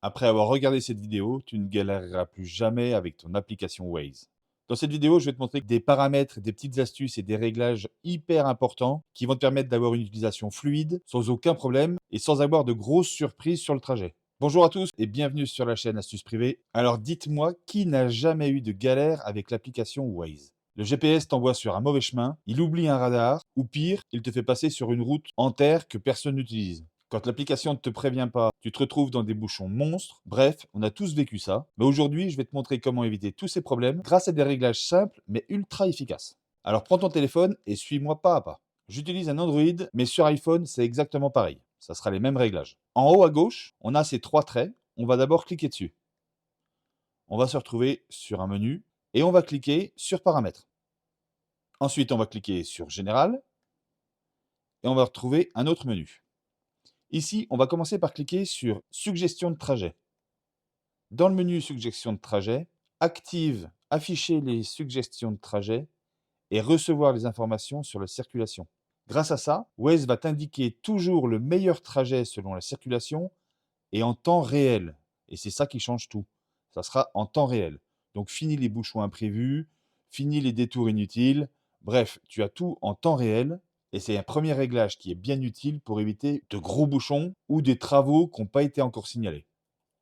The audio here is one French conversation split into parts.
Après avoir regardé cette vidéo, tu ne galéreras plus jamais avec ton application Waze. Dans cette vidéo, je vais te montrer des paramètres, des petites astuces et des réglages hyper importants qui vont te permettre d'avoir une utilisation fluide, sans aucun problème et sans avoir de grosses surprises sur le trajet. Bonjour à tous et bienvenue sur la chaîne Astuces Privées. Alors dites-moi, qui n'a jamais eu de galère avec l'application Waze? Le GPS t'envoie sur un mauvais chemin, il oublie un radar, ou pire, il te fait passer sur une route en terre que personne n'utilise. Quand l'application ne te prévient pas, tu te retrouves dans des bouchons monstres. Bref, on a tous vécu ça. Mais aujourd'hui, je vais te montrer comment éviter tous ces problèmes grâce à des réglages simples mais ultra efficaces. Alors prends ton téléphone et suis-moi pas à pas. J'utilise un Android, mais sur iPhone, c'est exactement pareil. Ça sera les mêmes réglages. En haut à gauche, on a ces trois traits. On va d'abord cliquer dessus. On va se retrouver sur un menu et on va cliquer sur Paramètres. Ensuite, on va cliquer sur Général et on va retrouver un autre menu. Ici, on va commencer par cliquer sur Suggestions de trajet. Dans le menu Suggestions de trajet, active Afficher les suggestions de trajet et recevoir les informations sur la circulation. Grâce à ça, Waze va t'indiquer toujours le meilleur trajet selon la circulation et en temps réel. Et c'est ça qui change tout. Ça sera en temps réel. Donc fini les bouchons imprévus, fini les détours inutiles. Bref, tu as tout en temps réel. Et c'est un premier réglage qui est bien utile pour éviter de gros bouchons ou des travaux qui n'ont pas été encore signalés.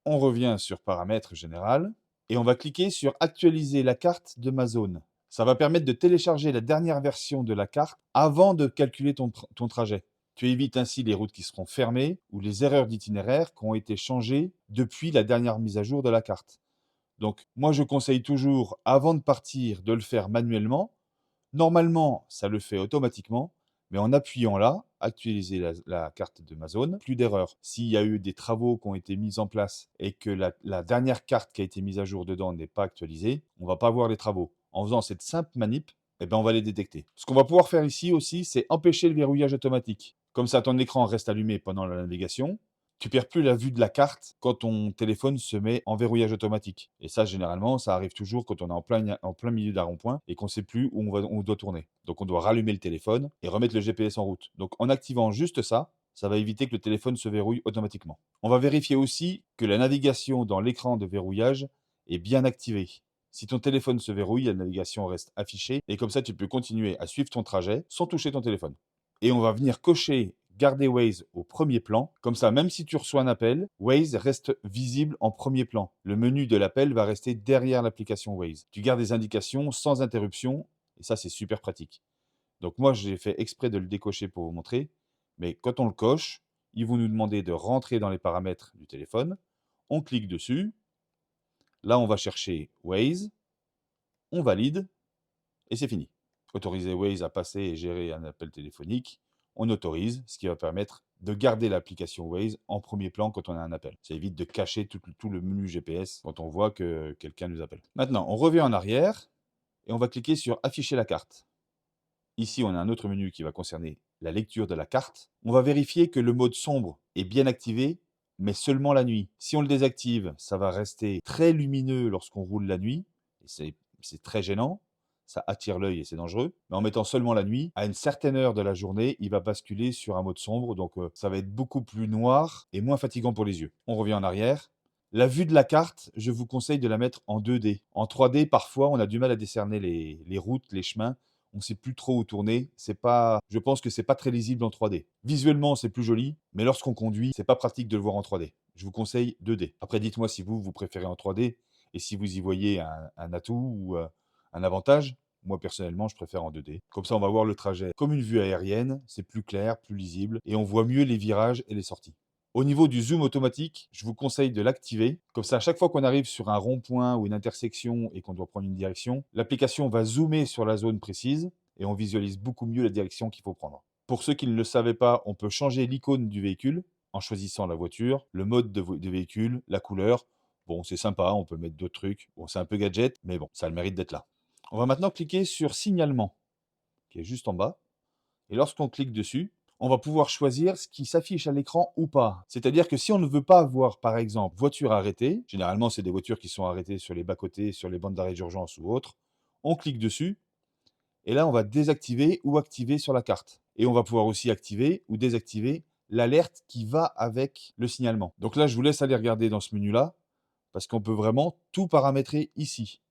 On revient sur Paramètres général et on va cliquer sur Actualiser la carte de ma zone. Ça va permettre de télécharger la dernière version de la carte avant de calculer ton trajet. Tu évites ainsi les routes qui seront fermées ou les erreurs d'itinéraire qui ont été changées depuis la dernière mise à jour de la carte. Donc, moi, je conseille toujours, avant de partir, de le faire manuellement. Normalement, ça le fait automatiquement, mais en appuyant là, actualiser la carte de ma zone, plus d'erreurs. S'il y a eu des travaux qui ont été mis en place et que la dernière carte qui a été mise à jour dedans n'est pas actualisée, on ne va pas voir les travaux. En faisant cette simple manip, eh ben, on va les détecter. Ce qu'on va pouvoir faire ici aussi, c'est empêcher le verrouillage automatique. Comme ça, ton écran reste allumé pendant la navigation. Tu perds plus la vue de la carte quand ton téléphone se met en verrouillage automatique. Et ça, généralement, ça arrive toujours quand on est en plein milieu d'un rond-point et qu'on ne sait plus où on doit tourner. Donc, on doit rallumer le téléphone et remettre le GPS en route. Donc, en activant juste ça, ça va éviter que le téléphone se verrouille automatiquement. On va vérifier aussi que la navigation dans l'écran de verrouillage est bien activée. Si ton téléphone se verrouille, la navigation reste affichée et comme ça, tu peux continuer à suivre ton trajet sans toucher ton téléphone. Et on va venir cocher garder Waze au premier plan. Comme ça, même si tu reçois un appel, Waze reste visible en premier plan. Le menu de l'appel va rester derrière l'application Waze. Tu gardes des indications sans interruption et ça, c'est super pratique. Donc moi, j'ai fait exprès de le décocher pour vous montrer. Mais quand on le coche, ils vont nous demander de rentrer dans les paramètres du téléphone. On clique dessus. Là, on va chercher Waze. On valide et c'est fini. Autoriser Waze à passer et gérer un appel téléphonique. On autorise, ce qui va permettre de garder l'application Waze en premier plan quand on a un appel. Ça évite de cacher tout le menu GPS quand on voit que quelqu'un nous appelle. Maintenant, on revient en arrière et on va cliquer sur Afficher la carte. Ici, on a un autre menu qui va concerner la lecture de la carte. On va vérifier que le mode sombre est bien activé, mais seulement la nuit. Si on le désactive, ça va rester très lumineux lorsqu'on roule la nuit. Et c'est très gênant. Ça attire l'œil et c'est dangereux. Mais en mettant seulement la nuit, à une certaine heure de la journée, il va basculer sur un mode sombre. Donc, ça va être beaucoup plus noir et moins fatigant pour les yeux. On revient en arrière. La vue de la carte, je vous conseille de la mettre en 2D. En 3D, parfois, on a du mal à décerner les routes, les chemins. On ne sait plus trop où tourner. Je pense que c'est pas très lisible en 3D. Visuellement, c'est plus joli, mais lorsqu'on conduit, c'est pas pratique de le voir en 3D. Je vous conseille 2D. Après, dites-moi si vous préférez en 3D et si vous y voyez un atout ou un avantage. Moi, personnellement, je préfère en 2D. Comme ça, on va voir le trajet comme une vue aérienne. C'est plus clair, plus lisible et on voit mieux les virages et les sorties. Au niveau du zoom automatique, je vous conseille de l'activer. Comme ça, à chaque fois qu'on arrive sur un rond-point ou une intersection et qu'on doit prendre une direction, l'application va zoomer sur la zone précise et on visualise beaucoup mieux la direction qu'il faut prendre. Pour ceux qui ne le savaient pas, on peut changer l'icône du véhicule en choisissant la voiture, le mode de véhicule, la couleur. Bon, c'est sympa, on peut mettre d'autres trucs. Bon, c'est un peu gadget, mais bon, ça a le mérite d'être là. On va maintenant cliquer sur Signalement, qui est juste en bas. Et lorsqu'on clique dessus, on va pouvoir choisir ce qui s'affiche à l'écran ou pas. C'est-à-dire que si on ne veut pas voir, par exemple, voiture arrêtée, généralement c'est des voitures qui sont arrêtées sur les bas-côtés, sur les bandes d'arrêt d'urgence ou autres, on clique dessus et là on va désactiver ou activer sur la carte. Et on va pouvoir aussi activer ou désactiver l'alerte qui va avec le signalement. Donc là, je vous laisse aller regarder dans ce menu-là, parce qu'on peut vraiment tout paramétrer ici.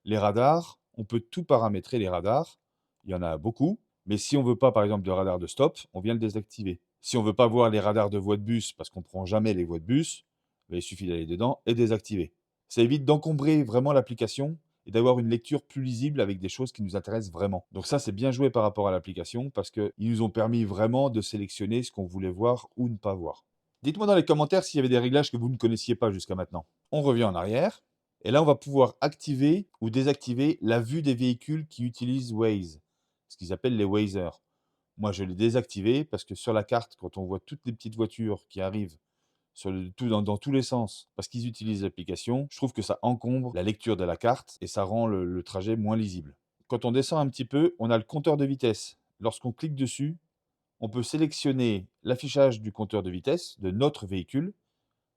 Les radars, on peut tout paramétrer les radars. Il y en a beaucoup. Mais si on ne veut pas, par exemple, de radar de stop, on vient le désactiver. Si on ne veut pas voir les radars de voie de bus, parce qu'on ne prend jamais les voies de bus, ben, il suffit d'aller dedans et désactiver. Ça évite d'encombrer vraiment l'application et d'avoir une lecture plus lisible avec des choses qui nous intéressent vraiment. Donc ça, c'est bien joué par rapport à l'application parce qu'ils nous ont permis vraiment de sélectionner ce qu'on voulait voir ou ne pas voir. Dites-moi dans les commentaires s'il y avait des réglages que vous ne connaissiez pas jusqu'à maintenant. On revient en arrière. Et là, on va pouvoir activer ou désactiver la vue des véhicules qui utilisent Waze, ce qu'ils appellent les Wazers. Moi, je l'ai désactivé parce que sur la carte, quand on voit toutes les petites voitures qui arrivent dans tous les sens parce qu'ils utilisent l'application, je trouve que ça encombre la lecture de la carte et ça rend le trajet moins lisible. Quand on descend un petit peu, on a le compteur de vitesse. Lorsqu'on clique dessus, on peut sélectionner l'affichage du compteur de vitesse de notre véhicule,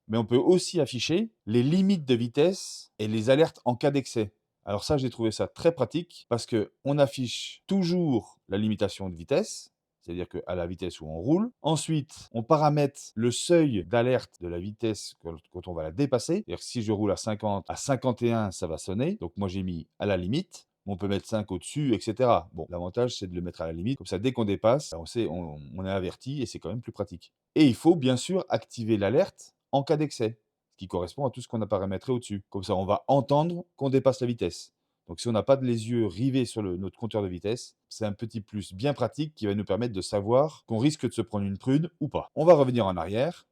mais on peut aussi afficher les limites de vitesse et les alertes en cas d'excès. Alors ça, j'ai trouvé ça très pratique parce qu'on affiche toujours la limitation de vitesse, c'est-à-dire qu'à la vitesse où on roule. Ensuite, on paramètre le seuil d'alerte de la vitesse quand on va la dépasser. C'est-à-dire que si je roule à 50, à 51, ça va sonner. Donc moi, j'ai mis à la limite. On peut mettre 5 au-dessus, etc. Bon, l'avantage, c'est de le mettre à la limite. Comme ça, dès qu'on dépasse, on sait, on est averti et c'est quand même plus pratique. Et il faut bien sûr activer l'alerte en cas d'excès, ce qui correspond à tout ce qu'on a paramétré au-dessus. Comme ça, on va entendre qu'on dépasse la vitesse. Donc, si on n'a pas les yeux rivés sur notre compteur de vitesse, c'est un petit plus bien pratique qui va nous permettre de savoir qu'on risque de se prendre une prune ou pas. On va revenir en arrière.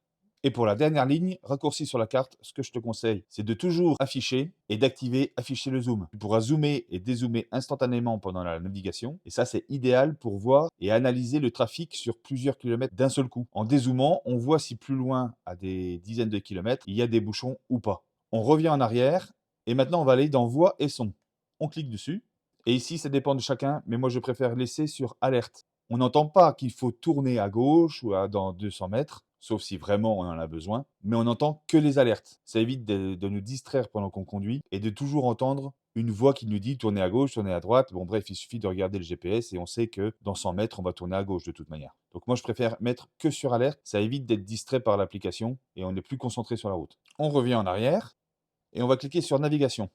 Et pour la dernière ligne, raccourci sur la carte, ce que je te conseille, c'est de toujours afficher et d'activer afficher le zoom. Tu pourras zoomer et dézoomer instantanément pendant la navigation. Et ça, c'est idéal pour voir et analyser le trafic sur plusieurs kilomètres d'un seul coup. En dézoomant, on voit si plus loin, à des dizaines de kilomètres, il y a des bouchons ou pas. On revient en arrière et maintenant, on va aller dans voix et son. On clique dessus. Et ici, ça dépend de chacun, mais moi, je préfère laisser sur alerte. On n'entend pas qu'il faut tourner à gauche ou dans 200 mètres, sauf si vraiment on en a besoin, mais on n'entend que les alertes. Ça évite de nous distraire pendant qu'on conduit et de toujours entendre une voix qui nous dit tourner à gauche, tourner à droite. Bon, bref, il suffit de regarder le GPS et on sait que dans 100 mètres, on va tourner à gauche de toute manière. Donc moi, je préfère mettre que sur alerte. Ça évite d'être distrait par l'application et on est plus concentré sur la route. On revient en arrière et on va cliquer sur navigation.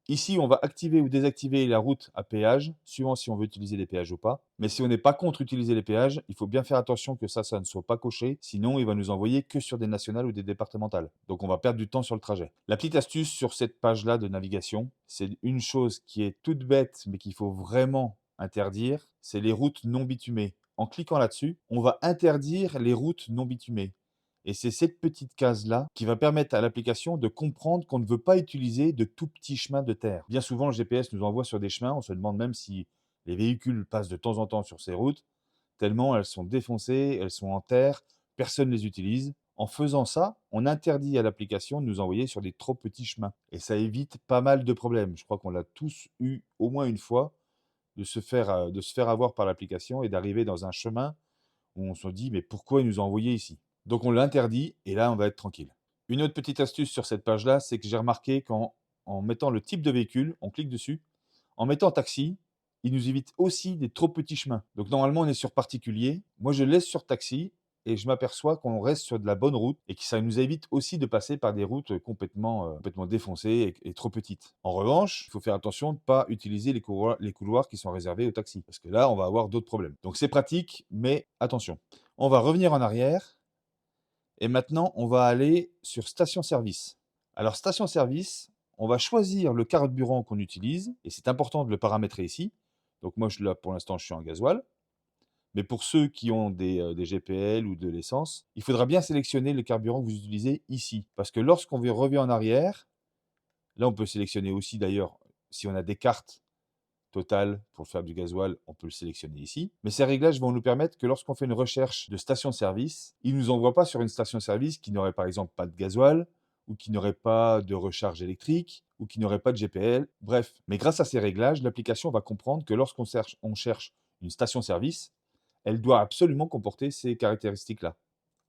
Ici, on va activer ou désactiver la route à péage, suivant si on veut utiliser les péages ou pas. Mais si on n'est pas contre utiliser les péages, il faut bien faire attention que ça ne soit pas coché. Sinon, il va nous envoyer que sur des nationales ou des départementales. Donc, on va perdre du temps sur le trajet. La petite astuce sur cette page-là de navigation, c'est une chose qui est toute bête, mais qu'il faut vraiment interdire, c'est les routes non bitumées. En cliquant là-dessus, on va interdire les routes non bitumées. Et c'est cette petite case-là qui va permettre à l'application de comprendre qu'on ne veut pas utiliser de tout petits chemins de terre. Bien souvent, le GPS nous envoie sur des chemins, on se demande même si les véhicules passent de temps en temps sur ces routes, tellement elles sont défoncées, elles sont en terre, personne ne les utilise. En faisant ça, on interdit à l'application de nous envoyer sur des trop petits chemins. Et ça évite pas mal de problèmes. Je crois qu'on l'a tous eu au moins une fois de se faire avoir par l'application et d'arriver dans un chemin où on se dit mais pourquoi il nous a envoyé ici? Donc on l'interdit et là on va être tranquille. Une autre petite astuce sur cette page-là, c'est que j'ai remarqué qu'en mettant le type de véhicule, on clique dessus, en mettant taxi, il nous évite aussi des trop petits chemins. Donc normalement on est sur particulier, moi je laisse sur taxi et je m'aperçois qu'on reste sur de la bonne route et que ça nous évite aussi de passer par des routes complètement défoncées et trop petites. En revanche, il faut faire attention de ne pas utiliser les couloirs qui sont réservés aux taxis parce que là on va avoir d'autres problèmes. Donc c'est pratique, mais attention. On va revenir en arrière et maintenant, on va aller sur station-service. Alors, station-service, on va choisir le carburant qu'on utilise et c'est important de le paramétrer ici. Donc moi, là, pour l'instant, je suis en gasoil. Mais pour ceux qui ont des GPL ou de l'essence, il faudra bien sélectionner le carburant que vous utilisez ici. Parce que lorsqu'on revient en arrière, là, on peut sélectionner aussi d'ailleurs, si on a des cartes Total pour faire du gasoil, on peut le sélectionner ici. Mais ces réglages vont nous permettre que lorsqu'on fait une recherche de station-service, il ne nous envoie pas sur une station-service qui n'aurait par exemple pas de gasoil, ou qui n'aurait pas de recharge électrique, ou qui n'aurait pas de GPL. Bref, mais grâce à ces réglages, l'application va comprendre que lorsqu'on cherche une station-service, elle doit absolument comporter ces caractéristiques-là.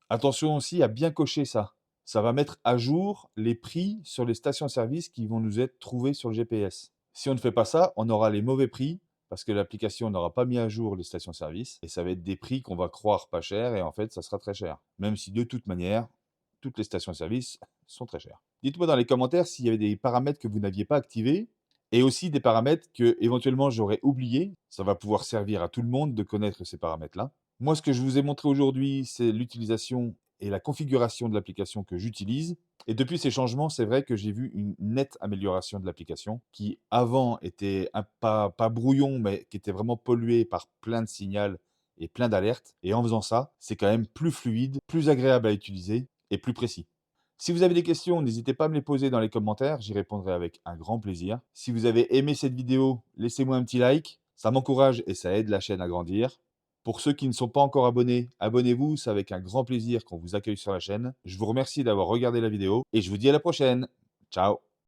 Attention aussi à bien cocher ça. Ça va mettre à jour les prix sur les stations-service qui vont nous être trouvés sur le GPS. Si on ne fait pas ça, on aura les mauvais prix parce que l'application n'aura pas mis à jour les stations-service et ça va être des prix qu'on va croire pas chers et en fait, ça sera très cher. Même si de toute manière, toutes les stations-service sont très chères. Dites-moi dans les commentaires s'il y avait des paramètres que vous n'aviez pas activés et aussi des paramètres que éventuellement j'aurais oubliés. Ça va pouvoir servir à tout le monde de connaître ces paramètres-là. Moi, ce que je vous ai montré aujourd'hui, c'est l'utilisation et la configuration de l'application que j'utilise. Et depuis ces changements, c'est vrai que j'ai vu une nette amélioration de l'application qui, avant, était pas brouillon, mais qui était vraiment pollué par plein de signaux et plein d'alertes. Et en faisant ça, c'est quand même plus fluide, plus agréable à utiliser et plus précis. Si vous avez des questions, n'hésitez pas à me les poser dans les commentaires, j'y répondrai avec un grand plaisir. Si vous avez aimé cette vidéo, laissez-moi un petit like, ça m'encourage et ça aide la chaîne à grandir. Pour ceux qui ne sont pas encore abonnés, abonnez-vous, c'est avec un grand plaisir qu'on vous accueille sur la chaîne. Je vous remercie d'avoir regardé la vidéo et je vous dis à la prochaine. Ciao!